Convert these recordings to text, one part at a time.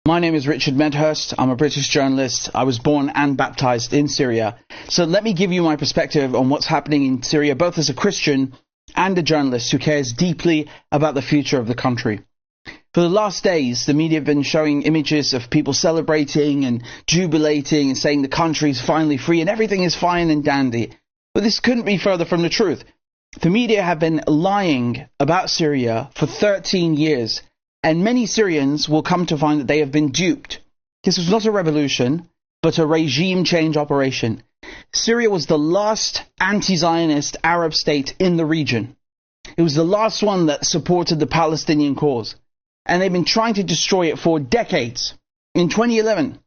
My name is Richard Medhurst. I'm a British journalist. I was born and baptized in Syria. So let me give you my perspective on what's happening in Syria, both as a Christian and a journalist who cares deeply about the future of the country. For the last days, the media have been showing images of people celebrating and jubilating and saying the country's finally free and everything is fine and dandy. But this couldn't be further from the truth. The media have been lying about Syria for 13 years. And many Syrians will come to find that they have been duped. This was not a revolution, but a regime change operation. Syria was the last anti-Zionist Arab state in the region. It was the last one that supported the Palestinian cause. And they've been trying to destroy it for decades. In 2011,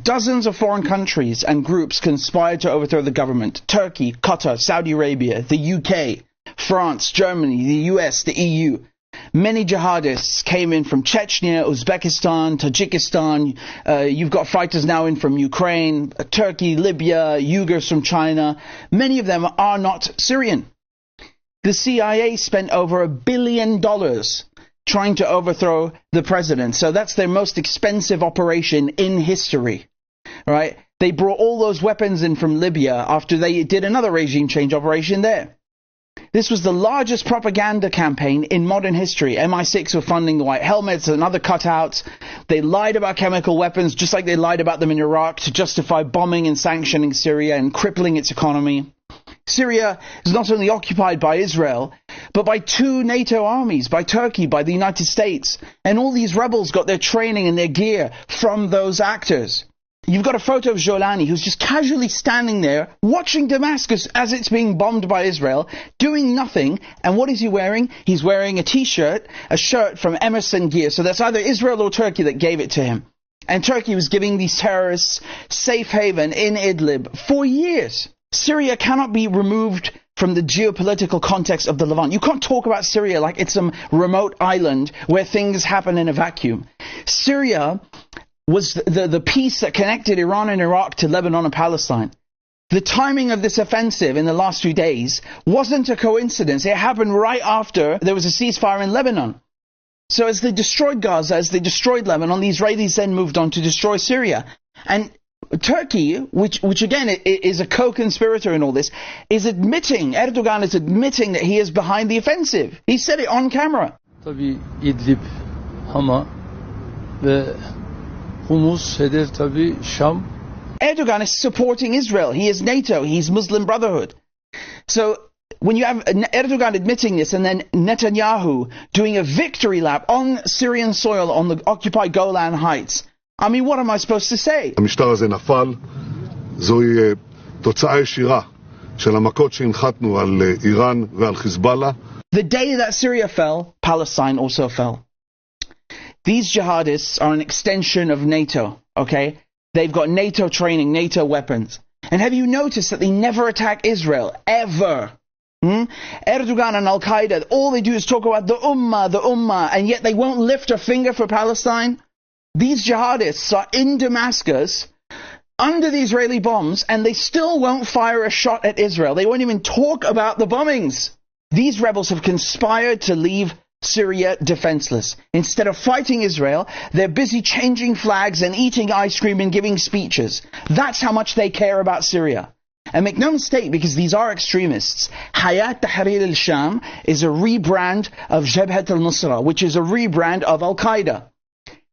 dozens of foreign countries and groups conspired to overthrow the government. Turkey, Qatar, Saudi Arabia, the UK, France, Germany, the US, the EU. Many jihadists came in from Chechnya, Uzbekistan, Tajikistan. You've got fighters now in from Ukraine, Turkey, Libya, Uyghurs from China. Many of them are not Syrian. The CIA spent over $1 billion trying to overthrow the president. So that's their most expensive operation in history. Right? They brought all those weapons in from Libya after they did another regime change operation there. This was the largest propaganda campaign in modern history. MI6 were funding the white helmets and other cutouts. They lied about chemical weapons just like they lied about them in Iraq to justify bombing and sanctioning Syria and crippling its economy. Syria is not only occupied by Israel, but by 2 NATO armies, by Turkey, by the United States. And all these rebels got their training and their gear from those actors. You've got a photo of Jolani who's just casually standing there watching Damascus as it's being bombed by Israel, doing nothing. And what is he wearing? He's wearing a t-shirt, a shirt from Emerson Gear. So that's either Israel or Turkey that gave it to him. And Turkey was giving these terrorists safe haven in Idlib for years. Syria cannot be removed from the geopolitical context of the Levant. You can't talk about Syria like it's some remote island where things happen in a vacuum. Syria was the piece that connected Iran and Iraq to Lebanon and Palestine. The timing of this offensive in the last few days wasn't a coincidence. It happened right after there was a ceasefire in Lebanon. So as they destroyed Gaza, as they destroyed Lebanon, the Israelis then moved on to destroy Syria. And Turkey, which again is a co-conspirator in all this, is admitting, Erdogan is admitting that he is behind the offensive. He said it on camera. Tabii İdlib, Hama ve Humus, hedef tabii Şam. Erdogan is supporting Israel. He is NATO. He's Muslim Brotherhood. So when you have Erdogan admitting this and then Netanyahu doing a victory lap on Syrian soil on the occupied Golan Heights, I mean, what am I supposed to say? המשטר הזה נפל, זוהי תוצאה ישירה של המכות שהנחתנו על איראן ועל חיזבאללה. The day that Syria fell, Palestine also fell. These jihadists are an extension of NATO, okay? They've got NATO training, NATO weapons. And have you noticed that they never attack Israel, ever? Erdogan and Al-Qaeda, all they do is talk about the Ummah, and yet they won't lift a finger for Palestine? These jihadists are in Damascus, under the Israeli bombs, and they still won't fire a shot at Israel. They won't even talk about the bombings. These rebels have conspired to leave Syria defenseless. Instead of fighting Israel, they're busy changing flags and eating ice cream and giving speeches. That's how much they care about Syria. And make no mistake, because these are extremists, Hayat Tahrir al-Sham is a rebrand of Jabhat al-Nusra, which is a rebrand of Al-Qaeda.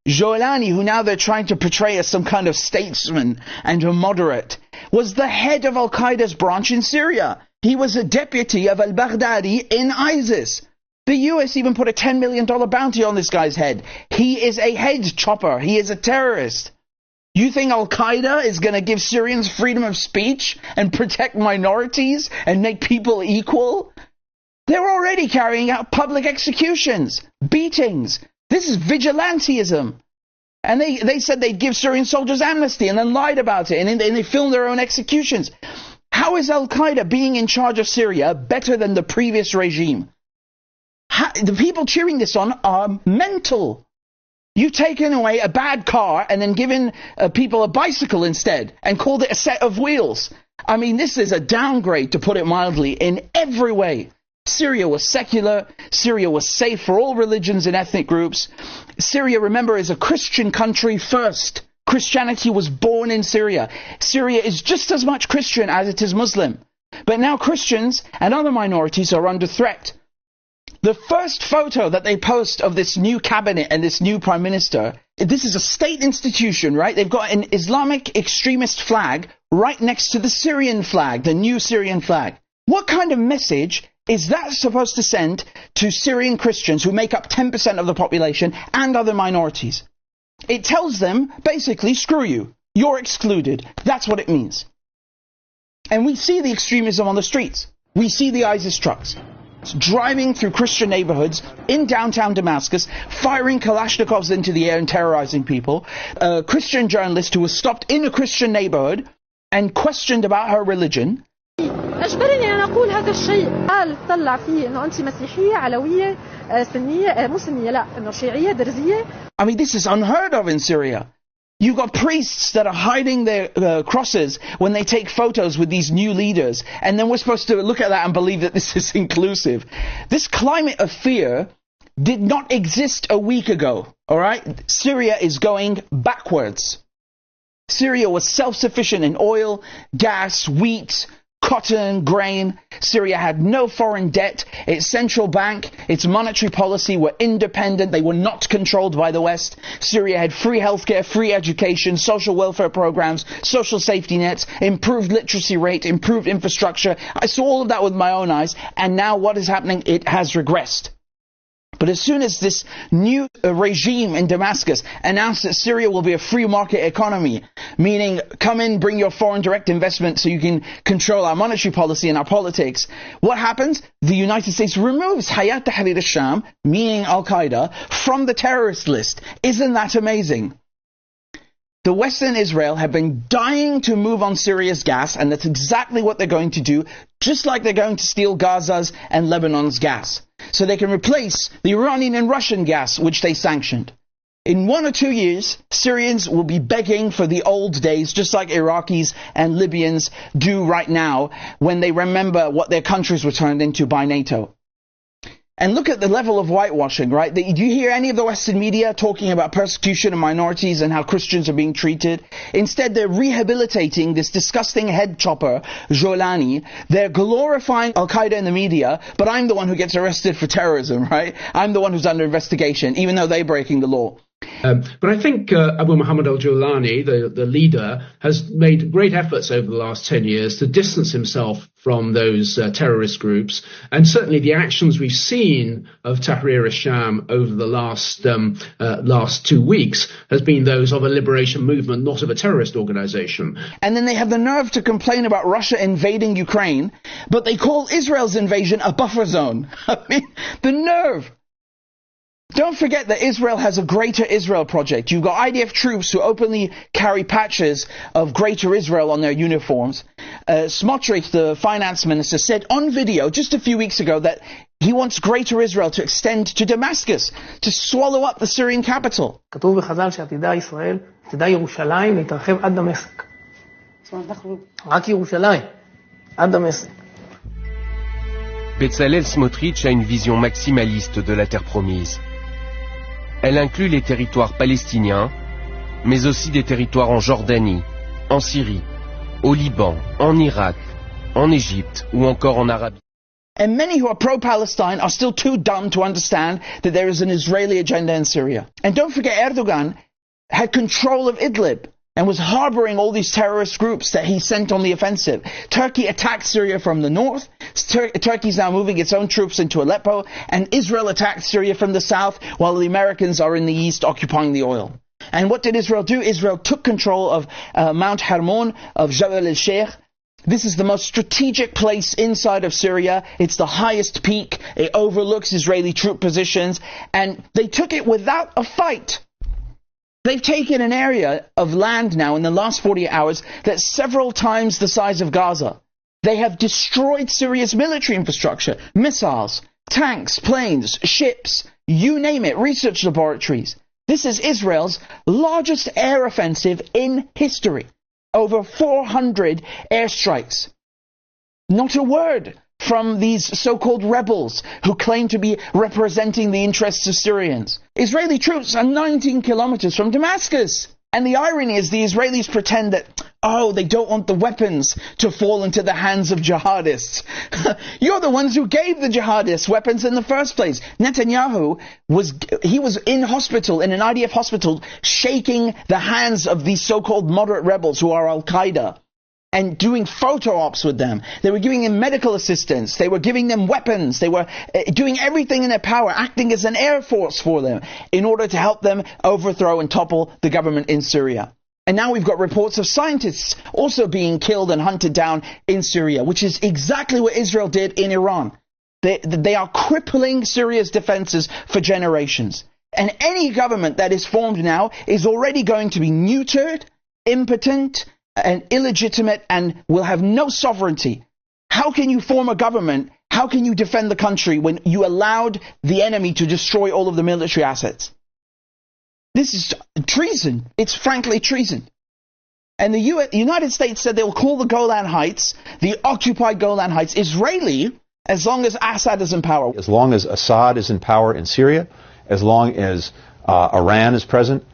Jolani, who now they're trying to portray as some kind of statesman and a moderate, was the head of Al-Qaeda's branch in Syria. He was a deputy of al-Baghdadi in ISIS. The US even put a $10 million bounty on this guy's head. He is a head chopper. He is a terrorist. You think Al-Qaeda is going to give Syrians freedom of speech and protect minorities and make people equal? They're already carrying out public executions, beatings. This is vigilantism. And they said they'd give Syrian soldiers amnesty and then lied about it. And they filmed their own executions. How is Al-Qaeda being in charge of Syria better than the previous regime? The people cheering this on are mental. You've taken away a bad car and then given people a bicycle instead and called it a set of wheels. I mean, this is a downgrade, to put it mildly, in every way. Syria was secular. Syria was safe for all religions and ethnic groups. Syria, remember, is a Christian country first. Christianity was born in Syria. Syria is just as much Christian as it is Muslim. But now Christians and other minorities are under threat. The first photo that they post of this new cabinet and this new prime minister, this is a state institution, right? They've got an Islamic extremist flag right next to the Syrian flag, the new Syrian flag. What kind of message is that supposed to send to Syrian Christians who make up 10% of the population and other minorities? It tells them, basically, screw you. You're excluded. That's what it means. And we see the extremism on the streets. We see the ISIS trucks driving through Christian neighborhoods in downtown Damascus, firing Kalashnikovs into the air and terrorizing people. A Christian journalist who was stopped in a Christian neighborhood and questioned about her religion. أجبرني أن أقول هذا الشيء. قال طلع فيه إنه أنت مسيحية علوية سنية مو سنية لا إنه شيعية درزية. I mean, this is unheard of in Syria. You've got priests that are hiding their crosses when they take photos with these new leaders, and then we're supposed to look at that and believe that this is inclusive. This climate of fear did not exist a week ago, alright? Syria is going backwards. Syria was self-sufficient in oil, gas, wheat, cotton, grain. Syria had no foreign debt. Its central bank, its monetary policy were independent. They were not controlled by the West. Syria had free healthcare, free education, social welfare programs, social safety nets, improved literacy rate, improved infrastructure. I saw all of that with my own eyes. And now what is happening? It has regressed. But as soon as this new regime in Damascus announced that Syria will be a free market economy, meaning come in, bring your foreign direct investment so you can control our monetary policy and our politics, what happens? The United States removes Hayat Tahrir al-Sham, meaning Al-Qaeda, from the terrorist list. Isn't that amazing? The Western Israel have been dying to move on Syria's gas, and that's exactly what they're going to do, just like they're going to steal Gaza's and Lebanon's gas. So they can replace the Iranian and Russian gas, which they sanctioned. In 1 or 2 years, Syrians will be begging for the old days, just like Iraqis and Libyans do right now, when they remember what their countries were turned into by NATO. And look at the level of whitewashing, right? Do you hear any of the Western media talking about persecution of minorities and how Christians are being treated? Instead, they're rehabilitating this disgusting head chopper, Jolani. They're glorifying Al-Qaeda in the media, but I'm the one who gets arrested for terrorism, right? I'm the one who's under investigation, even though they're breaking the law. But I think Abu Muhammad al-Jolani, the leader, has made great efforts over the last 10 years to distance himself from those terrorist groups. And certainly the actions we've seen of Tahrir al-Sham over the last 2 weeks has been those of a liberation movement, not of a terrorist organization. And then they have the nerve to complain about Russia invading Ukraine, but they call Israel's invasion a buffer zone. I mean, the nerve. Don't forget that Israel has a Greater Israel project. You've got IDF troops who openly carry patches of Greater Israel on their uniforms. Smotrich, the finance minister, said on video just a few weeks ago that he wants Greater Israel to extend to Damascus, to swallow up the Syrian capital. כתוב בחז"ל שעתידה ישראל, עתידה ירושלים להתרחב עד דמשק. רק ירושלים, עד דמשק. Bezalel Smotrich a une vision maximaliste de la terre promise. Elle inclut les territoires palestiniens, mais aussi des territoires en Jordanie, en Syrie, au Liban, en Irak, en Égypte ou encore en Arabie. And many who are pro-Palestine are still too dumb to understand that there is an Israeli agenda in Syria. And don't forget, Erdogan had control of Idlib and was harboring all these terrorist groups that he sent on the offensive. Turkey attacked Syria from the north. Turkey's now moving its own troops into Aleppo. And Israel attacked Syria from the south, while the Americans are in the east occupying the oil. And what did Israel do? Israel took control of Mount Hermon, of Jabal el-Sheikh. This is the most strategic place inside of Syria. It's the highest peak. It overlooks Israeli troop positions. And they took it without a fight. They've taken an area of land now in the last 48 hours that's several times the size of Gaza. They have destroyed Syria's military infrastructure, missiles, tanks, planes, ships, you name it, research laboratories. This is Israel's largest air offensive in history. Over 400 airstrikes. Not a word from these so-called rebels who claim to be representing the interests of Syrians. Israeli troops are 19 kilometers from Damascus. And the irony is the Israelis pretend that, they don't want the weapons to fall into the hands of jihadists. You're the ones who gave the jihadists weapons in the first place. Netanyahu was in hospital, in an IDF hospital, shaking the hands of these so-called moderate rebels who are Al-Qaeda, and doing photo ops with them. They were giving them medical assistance. They were giving them weapons. They were doing everything in their power, acting as an air force for them in order to help them overthrow and topple the government in Syria. And now we've got reports of scientists also being killed and hunted down in Syria, which is exactly what Israel did in Iran. They are crippling Syria's defenses for generations. And any government that is formed now is already going to be neutered, impotent, and illegitimate, and will have no sovereignty. How can you form a government? How can you defend the country when you allowed the enemy to destroy all of the military assets? This is treason. It's frankly treason. And the United States said they will call the Golan Heights, the occupied Golan Heights, Israeli, as long as Assad is in power. As long as Assad is in power in Syria, as long as Iran is present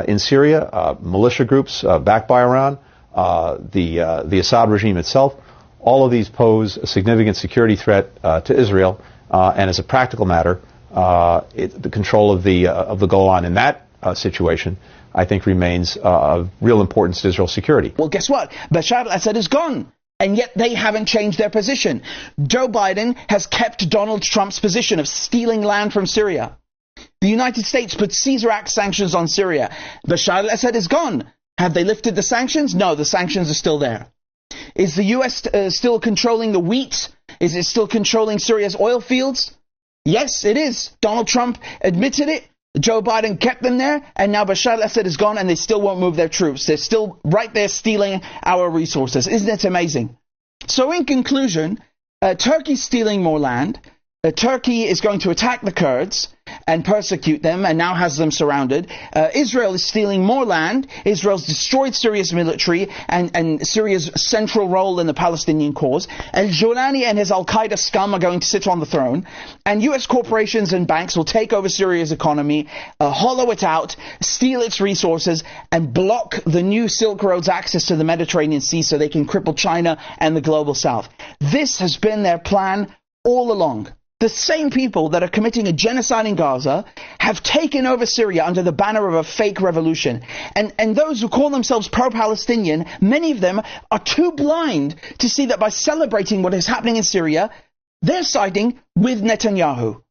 in Syria, militia groups backed by Iran, the Assad regime itself, all of these pose a significant security threat to Israel, and as a practical matter, the control of the Golan in that situation, I think, remains of real importance to Israel's security. Well, guess what? Bashar al-Assad is gone, and yet they haven't changed their position. Joe Biden has kept Donald Trump's position of stealing land from Syria. The United States put Caesar Act sanctions on Syria. Bashar al-Assad is gone. Have they lifted the sanctions? No, the sanctions are still there. Is the U.S. Still controlling the wheat? Is it still controlling Syria's oil fields? Yes, it is. Donald Trump admitted it. Joe Biden kept them there, and now Bashar al-Assad is gone, and they still won't move their troops. They're still right there stealing our resources. Isn't it amazing? So in conclusion, Turkey's stealing more land. Turkey is going to attack the Kurds and persecute them, and now has them surrounded. Israel is stealing more land. Israel's destroyed Syria's military and Syria's central role in the Palestinian cause. Al-Jolani and his Al-Qaeda scum are going to sit on the throne, and U.S. corporations and banks will take over Syria's economy, hollow it out, steal its resources, and block the new Silk Road's access to the Mediterranean Sea so they can cripple China and the global south. This has been their plan all along. The same people that are committing a genocide in Gaza have taken over Syria under the banner of a fake revolution. And those who call themselves pro-Palestinian, many of them are too blind to see that by celebrating what is happening in Syria, they're siding with Netanyahu.